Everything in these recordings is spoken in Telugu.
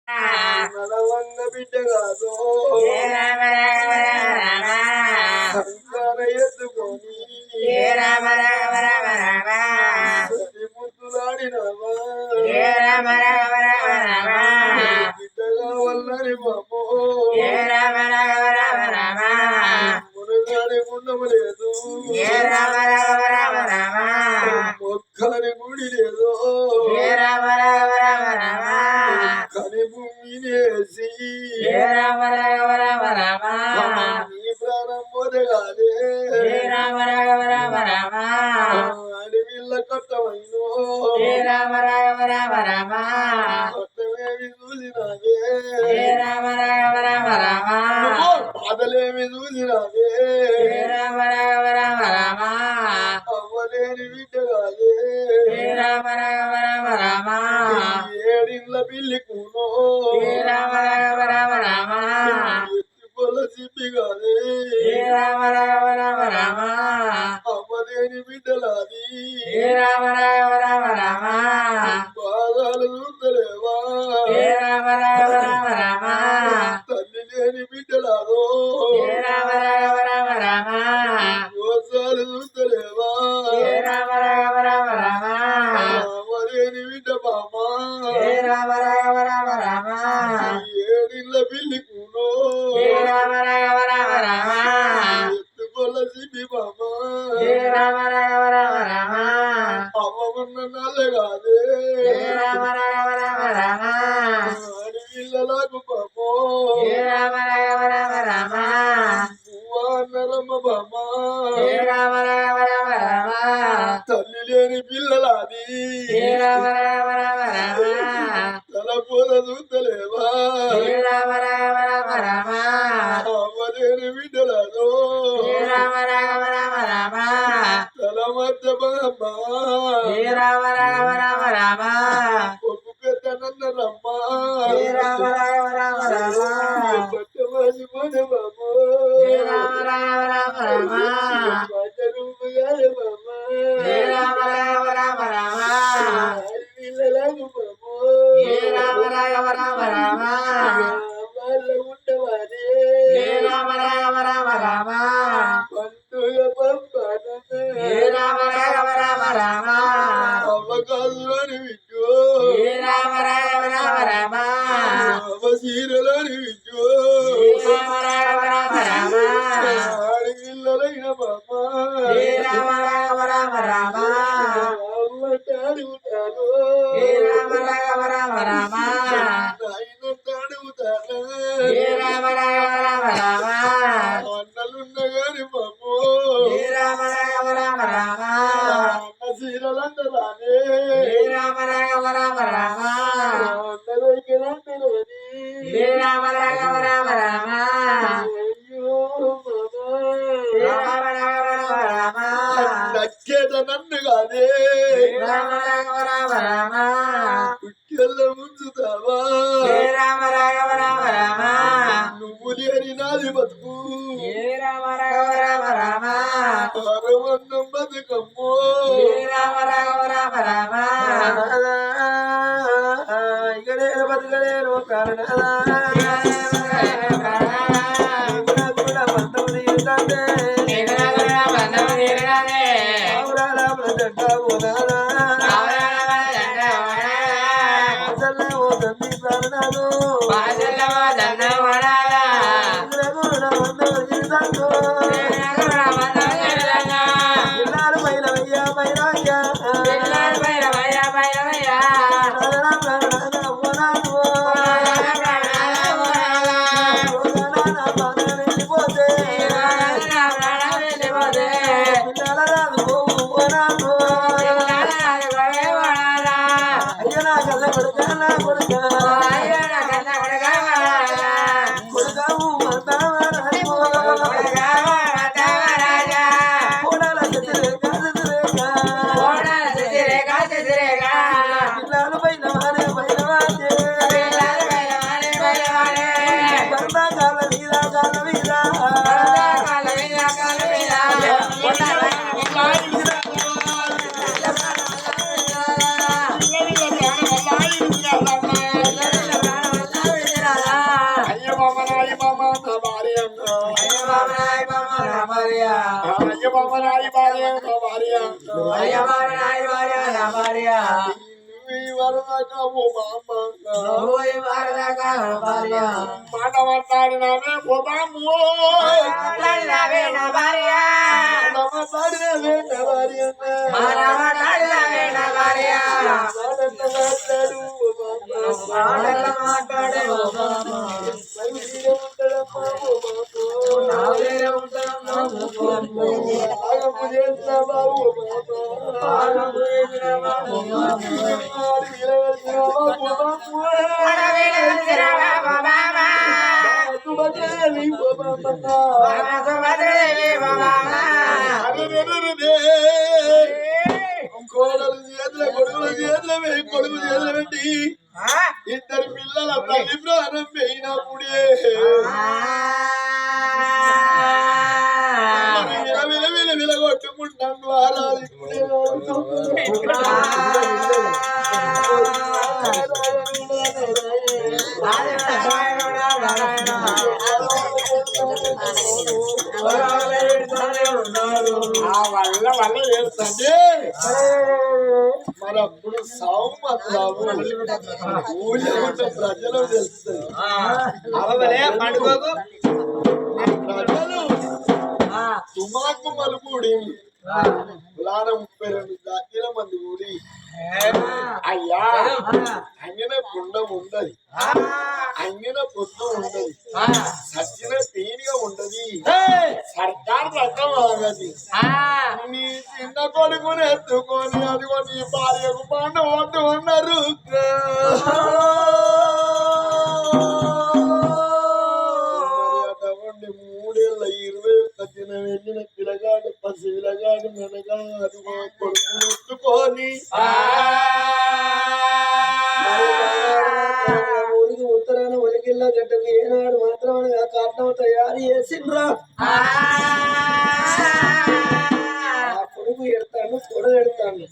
నడవంగ బిడ్డ కాదు సంసార ఎత్తుకొని ముద్దులాడినవా బిడ్డ కావాలని బాబు మునగాని ఉండము లేదు మొక్కలని గుడి లేదు కని భూమినేసి నీ ప్రాణం మొదగాలే అడవిల్ల కట్టమైను కొట్టమేమి చూసినావే బాధలేమి చూసినావే అవ్వలేని బిడ్డ కాదే ఏడిళ్ళ పిల్లి కూనో ఎత్తుకొల్ల చిప్పి కాదే అవ్వలేని బిడ్డలాది బాధలు చూస్తలేవా తల్లి లేని బిడ్డలాదో దోషాలు చూస్తలేవా అవ్వలేని బిడ్డ బామా ఏడిళ్ళ పిల్లి కూనో ఎత్తుకొల్ల చిప్పి బామా అవ్వమన్న నల్లె కాదే అడవిళ్ళలాగు బామో నరమ్మ బామా తల్లి లేని పిల్లలాది తల పూల చూస్తలేవా అవ్వలేని బిడ్డలాదో తల మధ్య బామ్మా ఒప్పు పెద్ద నన్నరమ్మా పట్టమాసి పోనే బామ్మో పట్టరూపుగానే బామ్మా అడవిళ్ళలాగు బామ్మో వాళ్ళ ఉండవానే పండుగ పంపానే అవ్వకాదులోని విద్యో అవ్వసీరలోని విద్యో ఆడపిల్లలైన బామ్మ అవ్వంటే అడుగుతాను నాయనంటే అడుగుతాను అన్నలున్న గాని బామ్ము అన్న సీరలందరానే నచ్చేట నన్ను కాదే కుక్కెళ్ళ ముంచుతావా నువ్వు లేని నాది బతుకు అరవన్నం బతుకమ్మో ఇకడే బతుకలేను కారణాలా బామనాయి బామ నా భార్య అయ్య బామనాయి బామ నా భార్య అయ్య బామనాయి భార్య నా భార్య అయ్య బామనాయి భార్య నా భార్య మాట మాట్లాడినావే మాట్లాడినావే నా భార్య మాట్లాడినావే నా భార్య మాట్లాడినావే నా భార్య మాట్లాడే కోడలు చేతుల కొడుకుల చేతుల కొడుకు చేతుల పెట్టి ఇద్దరు పిల్లల తల్లి ప్రాణం పోయినప్పుడే విలగొట్టుకుంటాం వారాలు వల్ల వల్ల చేస్తుంటే మరప్పుడు సాగు మాత్రం ఊళ్ళో ఉన్న ప్రజలు తెలుస్తుంది ప్రజలు తుమాకు మలుపుడి లాన 32 జాతీయుల మంది ఊడి అయ్యా అంగన కుండం ఉండదు అంగన పొద్దు ఉండదు సచ్చిన పీనిగా ఉండదు సర్కార్ రకం ఆగది నీ చిన్న కొడుకుని ఎత్తుకొని అదిగో నీ భార్యకు పండు వద్దు అన్నారు అటువంటి 3 ఏళ్ళ 21 దినం వెళ్ళిన పిల్లగాడు పసి పిల్లగాడు మెనగా అదిగో కొడుకుని ఎత్తుకొని ఊరికి ఉత్తరాన ఒలిగిల్ల గడ్డకు ఏనాడు మాత్రం కారణం తయారు చేసిండ్రా కొడుకు ఎడతాను కొడ ఎడతాను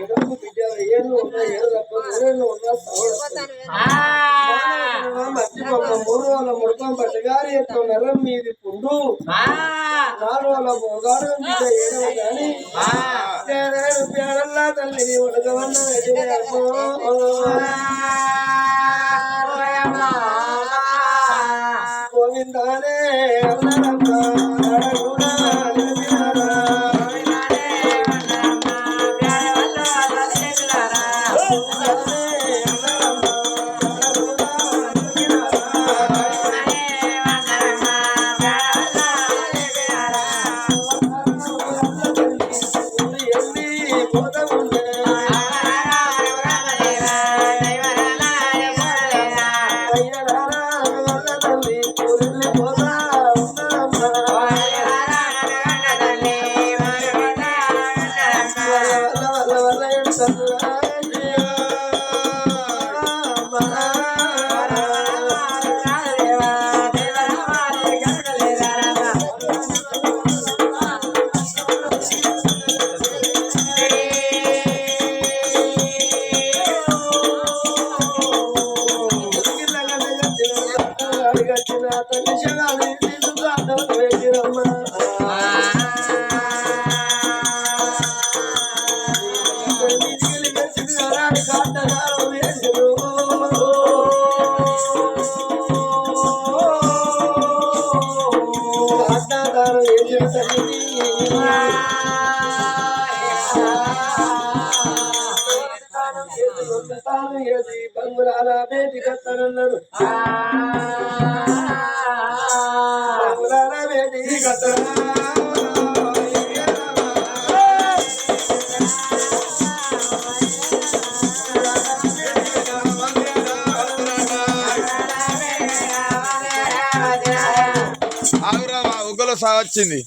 ఎడకు బిడ్డ ఏళ్ళు ఉన్నా ఏడు తప్ప 3 ఏళ్ళు ఉన్నా మర్చిపోక 3 వాళ్ళ ముడకం పట్టగారి ఎత్తు నరం మీది పుండు 4 వాళ్ళ మొగాడు బిడ్డ ఏడవ గాని పేడల్లా తల్లిని ఉడకవన్న గోవిందానే బంగురాల బేటి కత్తనన్నాడు బంగురాల బేటి కత్తన ఆగురా ఉగ్గలో సాగొచ్చింది.